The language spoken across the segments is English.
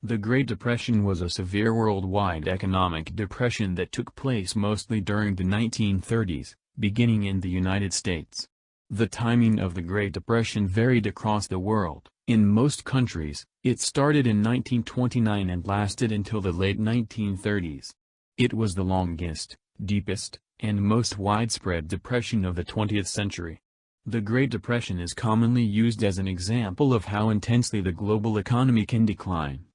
The Great Depression was a severe worldwide economic depression that took place mostly during the 1930s, beginning in the United States. The timing of the Great Depression varied across the world. In most countries, it started in 1929 and lasted until the late 1930s. It was the longest, deepest, and most widespread depression of the 20th century. The Great Depression is commonly used as an example of how intensely the global economy can decline.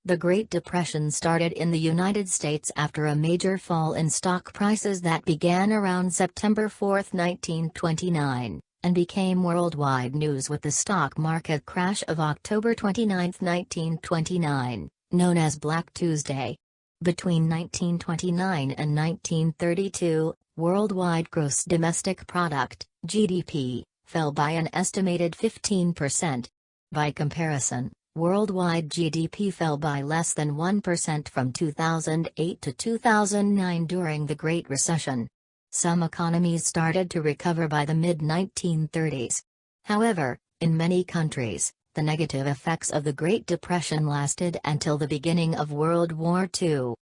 The Great Depression started in the United States after a major fall in stock prices that began around September 4, 1929, and became worldwide news with the stock market crash of October 29, 1929, known as Black Tuesday. Between 1929 and 1932, worldwide gross domestic product, GDP, fell by an estimated 15%. By comparison, worldwide GDP fell by less than 1% from 2008 to 2009 during the Great Recession. Some economies started to recover by the mid-1930s. However, in many countries, the negative effects of the Great Depression lasted until the beginning of World War II.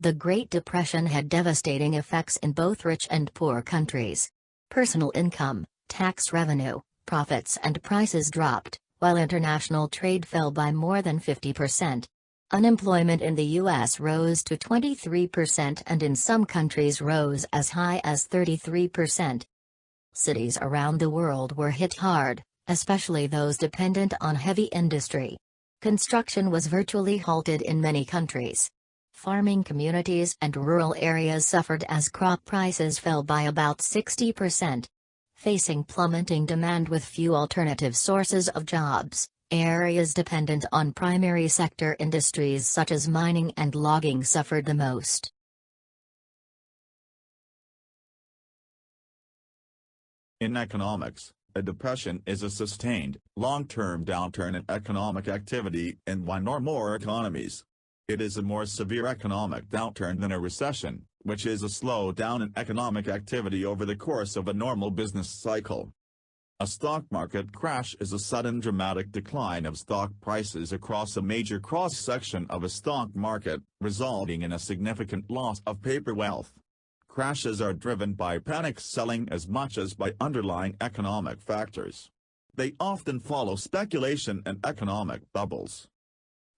The Great Depression had devastating effects in both rich and poor countries. Personal income, tax revenue, profits and prices dropped, while international trade fell by more than 50%. Unemployment in the U.S. rose to 23% and in some countries rose as high as 33%. Cities around the world were hit hard, especially those dependent on heavy industry. Construction was virtually halted in many countries. Farming communities and rural areas suffered as crop prices fell by about 60%. Facing plummeting demand with few alternative sources of jobs, areas dependent on primary sector industries such as mining and logging suffered the most. In economics, a depression is a sustained, long-term downturn in economic activity in one or more economies. It is a more severe economic downturn than a recession, which is a slowdown in economic activity over the course of a normal business cycle. A stock market crash is a sudden dramatic decline of stock prices across a major cross-section of a stock market, resulting in a significant loss of paper wealth. Crashes are driven by panic selling as much as by underlying economic factors. They often follow speculation and economic bubbles.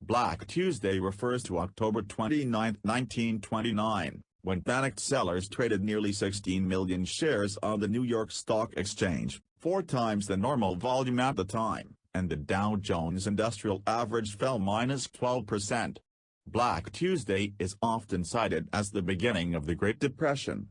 Black Tuesday refers to October 29, 1929, when panicked sellers traded nearly 16 million shares on the New York Stock Exchange, 4 times the normal volume at the time, and the Dow Jones Industrial Average fell -12%. Black Tuesday is often cited as the beginning of the Great Depression.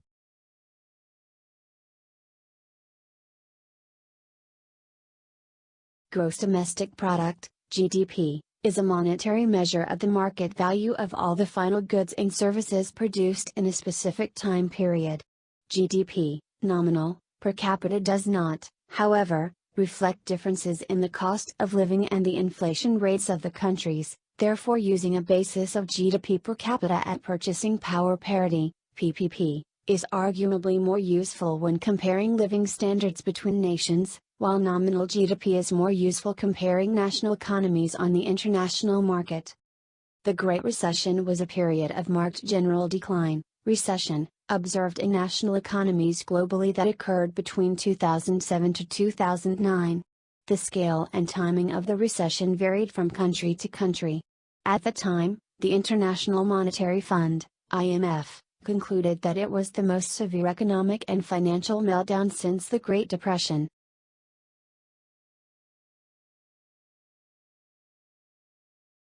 Gross domestic product, GDP, is a monetary measure of the market value of all the final goods and services produced in a specific time period. GDP, nominal, per capita does not, however, reflect differences in the cost of living and the inflation rates of the countries, therefore using a basis of GDP per capita at purchasing power parity, PPP, is arguably more useful when comparing living standards between nations, while nominal GDP is more useful comparing national economies on the international market. The Great Recession was a period of marked general decline, recession, observed in national economies globally that occurred between 2007 to 2009. The scale and timing of the recession varied from country to country. At the time, the International Monetary Fund, IMF, concluded that it was the most severe economic and financial meltdown since the Great Depression.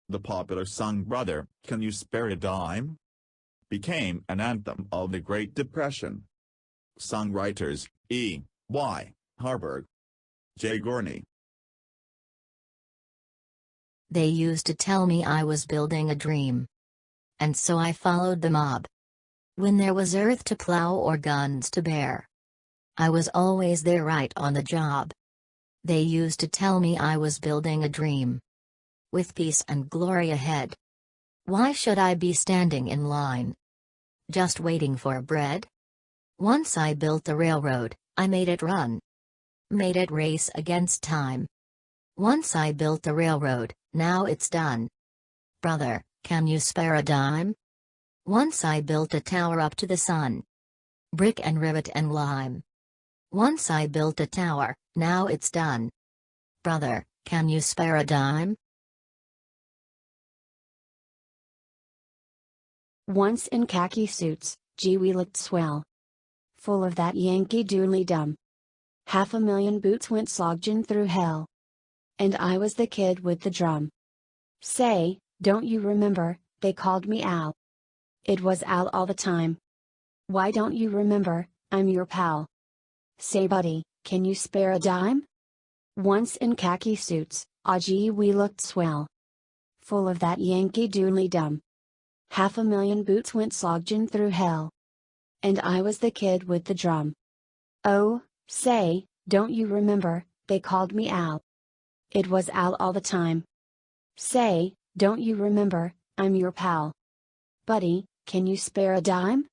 The popular song "Brother, Can You Spare a Dime?" became an anthem of the Great Depression. Songwriters, E. Y. Harburg, J. Gorney. They used to tell me I was building a dream. And so I followed the mob. When there was earth to plow or guns to bear, I was always there right on the job. They used to tell me I was building a dream. with peace and glory ahead. Why should I be standing in line, just waiting for bread? Once I built the railroad, I made it run, made it race against time. Once I built the railroad, now it's done. Brother, can you spare a dime? Once I built a tower up to the sun, brick and rivet and lime. Once I built a tower, now it's done. Brother, can you spare a dime? Once in khaki suits, gee we looked swell. Full of that Yankee Doodly-dum. 500,000 boots went slogging through hell. And I was the kid with the drum. Say, don't you remember, they called me Al. It was Al all the time. Why don't you remember, I'm your pal. Say buddy, can you spare a dime? Once in khaki suits, ah gee we looked swell. Full of that Yankee Doodly-dum. 500,000 boots went slogging through hell. And I was the kid with the drum. Oh, say, don't you remember, they called me Al. It was Al all the time. Say, don't you remember, I'm your pal. Buddy, can you spare a dime?